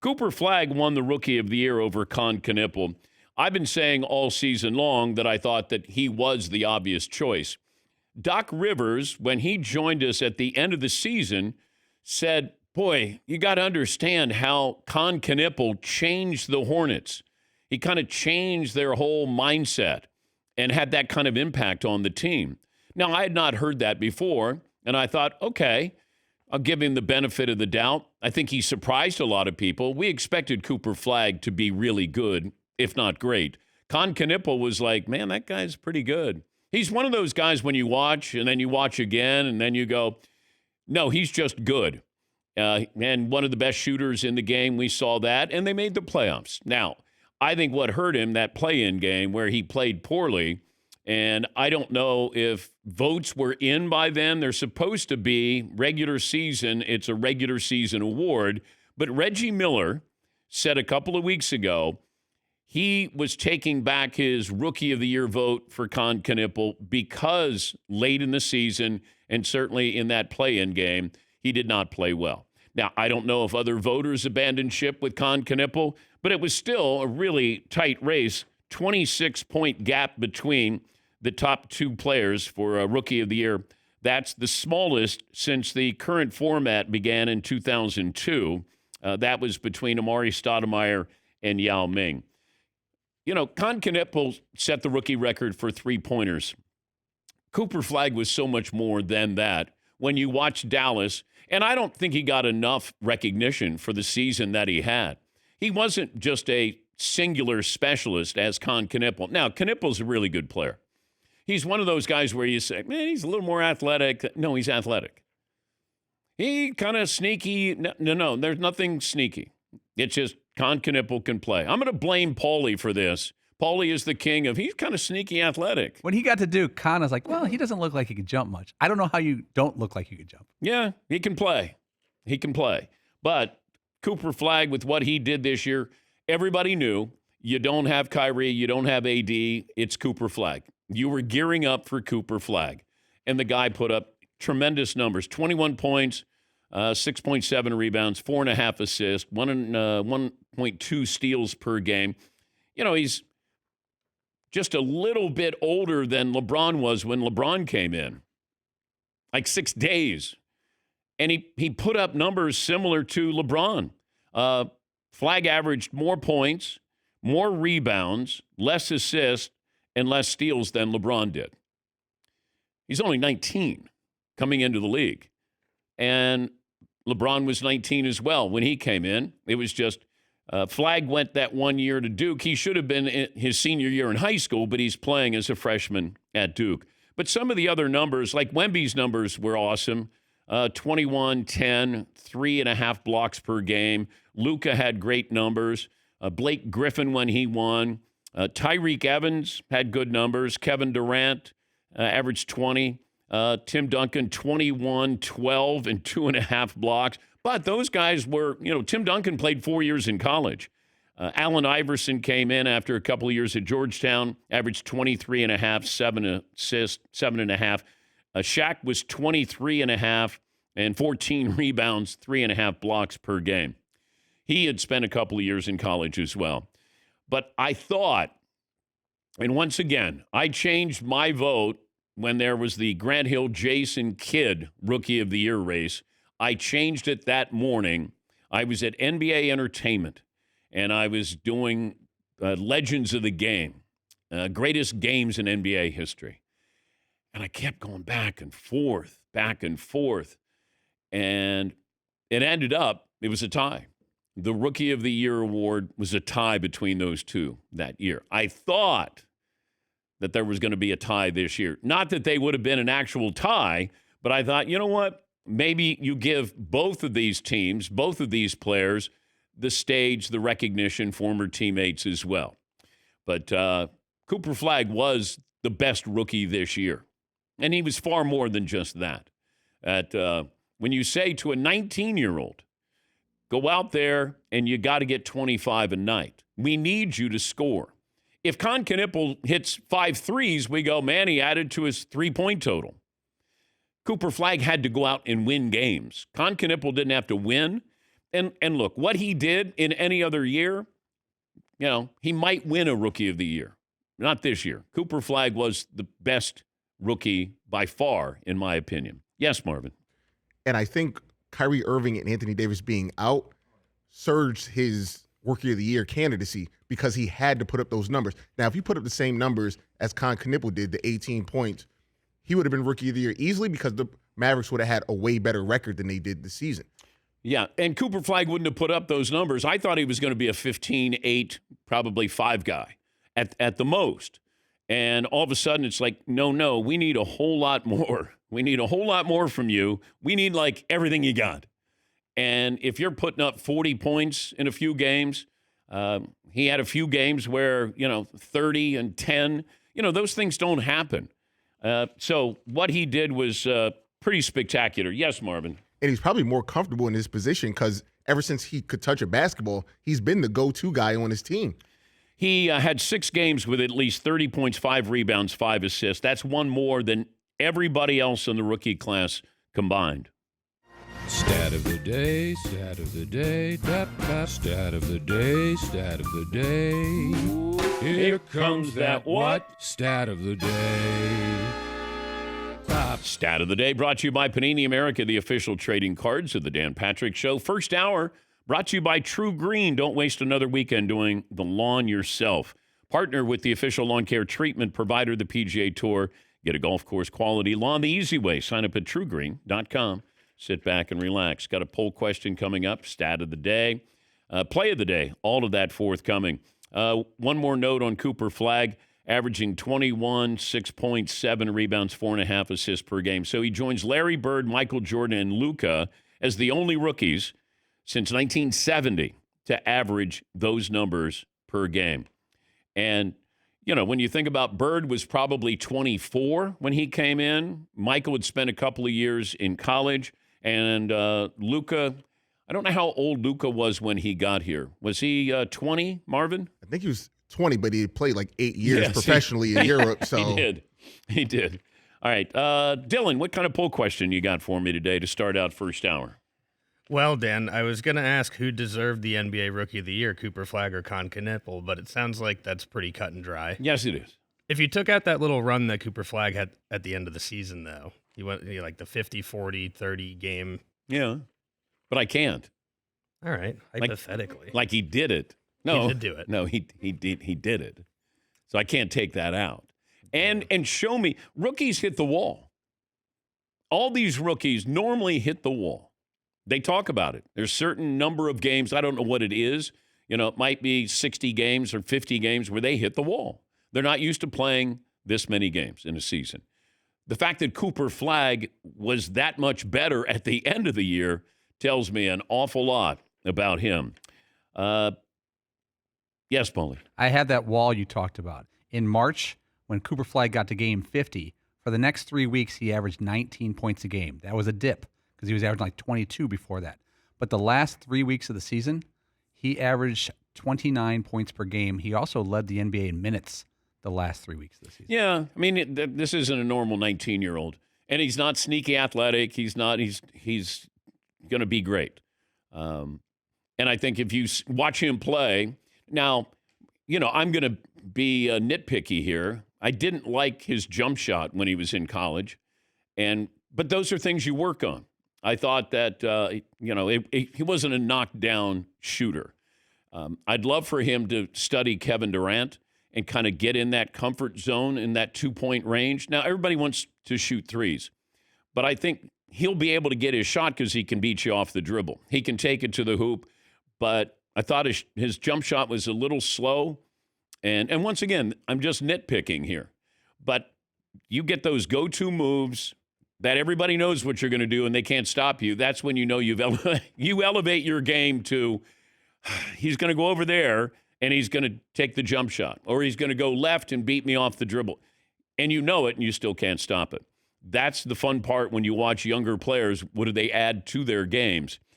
Cooper Flagg won the Rookie of the Year over Kon Knueppel. I've been saying all season long that I thought that he was the obvious choice. Doc Rivers, when he joined us at the end of the season, said, boy, you got to understand how Kon Knueppel changed the Hornets. He kind of changed their whole mindset and had that kind of impact on the team. Now, I had not heard that before, and I thought, okay, I'll give him the benefit of the doubt. I think he surprised a lot of people. We expected Cooper Flagg to be really good, if not great. Kon Knueppel was like, man, that guy's pretty good. He's one of those guys when you watch, and then you watch again, and then you go, no, he's just good. And one of the best shooters in the game, we saw that, and they made the playoffs. Now, I think what hurt him, that play-in game where he played poorly, and I don't know if votes were in by then. They're supposed to be regular season. It's a regular season award. But Reggie Miller said a couple of weeks ago he was taking back his Rookie of the Year vote for Kon Knueppel because late in the season and certainly in that play-in game, he did not play well. Now, I don't know if other voters abandoned ship with Kon Knueppel, but it was still a really tight race, 26-point gap between the top two players for a Rookie of the Year. That's the smallest since the current format began in 2002. That was between Amari Stoudemire and Yao Ming. You know, Kon Knueppel set the rookie record for three-pointers. Cooper Flagg was so much more than that. When you watch Dallas, and I don't think he got enough recognition for the season that he had. He wasn't just a singular specialist as Kon Knueppel. Now, Knueppel's a really good player. He's one of those guys where you say, man, he's a little more athletic. No, he's athletic. He kind of sneaky. No, there's nothing sneaky. It's just Kon Knueppel can play. I'm going to blame Paulie for this. Paulie is the king of, he's kind of sneaky athletic. When he got to Duke, Kon was like, well, he doesn't look like he can jump much. I don't know how you don't look like you can jump. Yeah, he can play. He can play. But Cooper Flagg, with what he did this year, everybody knew you don't have Kyrie, you don't have AD, it's Cooper Flagg. You were gearing up for Cooper Flagg. And the guy put up tremendous numbers, 21 points, 6.7 rebounds, 4.5 assists, 1.2 steals per game. You know, he's just a little bit older than LeBron was when LeBron came in, like 6 days. And he put up numbers similar to LeBron. Flagg averaged more points, more rebounds, less assists, and less steals than LeBron did. He's only 19 coming into the league. And LeBron was 19 as well when he came in. It was just Flagg went that 1 year to Duke. He should have been in his senior year in high school, but he's playing as a freshman at Duke. But some of the other numbers, like Wemby's numbers were awesome. 21, 10, 3.5 blocks per game. Luka had great numbers. Blake Griffin when he won. Tyreek Evans had good numbers. Kevin Durant averaged 20. Tim Duncan, 21, 12, and 2.5 blocks. But those guys were, Tim Duncan played 4 years in college. Allen Iverson came in after a couple of years at Georgetown, averaged 23.5, 7 assists, 7.5. Shaq was 23.5 and 14 rebounds, 3.5 blocks per game. He had spent a couple of years in college as well. But I thought, and once again, I changed my vote when there was the Grant Hill Jason Kidd Rookie of the Year race. I changed it that morning. I was at NBA Entertainment, and I was doing Legends of the Game, greatest games in NBA history. And I kept going back and forth. And it ended up, it was a tie. The Rookie of the Year award was a tie between those two that year. I thought that there was going to be a tie this year. Not that they would have been an actual tie, but I thought, you know what? Maybe you give both of these teams, both of these players, the stage, the recognition, former teammates as well. But Cooper Flagg was the best rookie this year. And he was far more than just that. When you say to a 19-year-old, go out there and you got to get 25 a night. We need you to score. If Kon Knueppel hits 5 threes, we go, man, he added to his three-point total. Cooper Flagg had to go out and win games. Kon Knueppel didn't have to win. And look, what he did in any other year, he might win a Rookie of the Year. Not this year. Cooper Flagg was the best rookie by far, in my opinion. Yes, Marvin. And I think Kyrie Irving and Anthony Davis being out surged his Rookie of the Year candidacy because he had to put up those numbers. Now, if he put up the same numbers as Kon Knueppel did, the 18 points, he would have been Rookie of the Year easily because the Mavericks would have had a way better record than they did this season. Yeah, and Cooper Flagg wouldn't have put up those numbers. I thought he was going to be a 15, 8, probably 5 guy at the most. And all of a sudden it's like, no, we need a whole lot more. We need a whole lot more from you. We need like everything you got. And if you're putting up 40 points in a few games, he had a few games where, 30 and 10, those things don't happen. So what he did was pretty spectacular. Yes, Marvin. And he's probably more comfortable in his position because ever since he could touch a basketball, he's been the go-to guy on his team. He had 6 games with at least 30 points, 5 rebounds, 5 assists. That's one more than everybody else in the rookie class combined. Stat of the day, stat of the day, stat of the day, stat of the day. Here comes that what? Stat of the day. Stat of the day brought to you by Panini America, the official trading cards of the Dan Patrick Show. First hour brought to you by True Green. Don't waste another weekend doing the lawn yourself. Partner with the official lawn care treatment provider, the PGA Tour. Get a golf course quality lawn the easy way. Sign up at truegreen.com. Sit back and relax. Got a poll question coming up. Stat of the day. Play of the day. All of that forthcoming. One more note on Cooper Flagg. Averaging 21, 6.7 rebounds, 4.5 assists per game. So he joins Larry Bird, Michael Jordan, and Luka as the only rookies since 1970 to average those numbers per game. And, when you think about Bird was probably 24 when he came in. Michael had spent a couple of years in college. And Luka, I don't know how old Luka was when he got here. Was he 20, Marvin? I think he was 20, but he played like 8 years professionally in Europe. So He did. All right. Dylan, what kind of poll question you got for me today to start out first hour? Well, Dan, I was going to ask who deserved the NBA Rookie of the Year, Cooper Flagg or Kon Knueppel, but it sounds like that's pretty cut and dry. Yes, it is. If you took out that little run that Cooper Flagg had at the end of the season, though, he went like the 50, 40, 30 game. Yeah, but I can't. All right, hypothetically. Like he did it. No, he did do it. No, he did it. So I can't take that out. And show me, rookies hit the wall. All these rookies normally hit the wall. They talk about it. There's a certain number of games, I don't know what it is. It might be 60 games or 50 games where they hit the wall. They're not used to playing this many games in a season. The fact that Cooper Flagg was that much better at the end of the year tells me an awful lot about him. Yes, Paulie. I had that wall you talked about. In March, when Cooper Flagg got to game 50, for the next 3 weeks, he averaged 19 points a game. That was a dip because he was averaging like 22 before that. But the last 3 weeks of the season, he averaged 29 points per game. He also led the NBA in minutes the last 3 weeks of the season. Yeah, I mean, this isn't a normal 19-year-old. And he's not sneaky athletic. He's going to be great. And I think if you watch him play, now, I'm going to be nitpicky here. I didn't like his jump shot when he was in college. But those are things you work on. I thought that, he wasn't a knockdown shooter. I'd love for him to study Kevin Durant and kind of get in that comfort zone in that 2-point range. Now, everybody wants to shoot threes, but I think he'll be able to get his shot because he can beat you off the dribble. He can take it to the hoop, but I thought his jump shot was a little slow. And once again, I'm just nitpicking here. But you get those go-to moves that everybody knows what you're going to do and they can't stop you. That's when you know you elevate your game to he's going to go over there and he's going to take the jump shot, or he's going to go left and beat me off the dribble. And you know it, and you still can't stop it. That's the fun part when you watch younger players. What do they add to their games?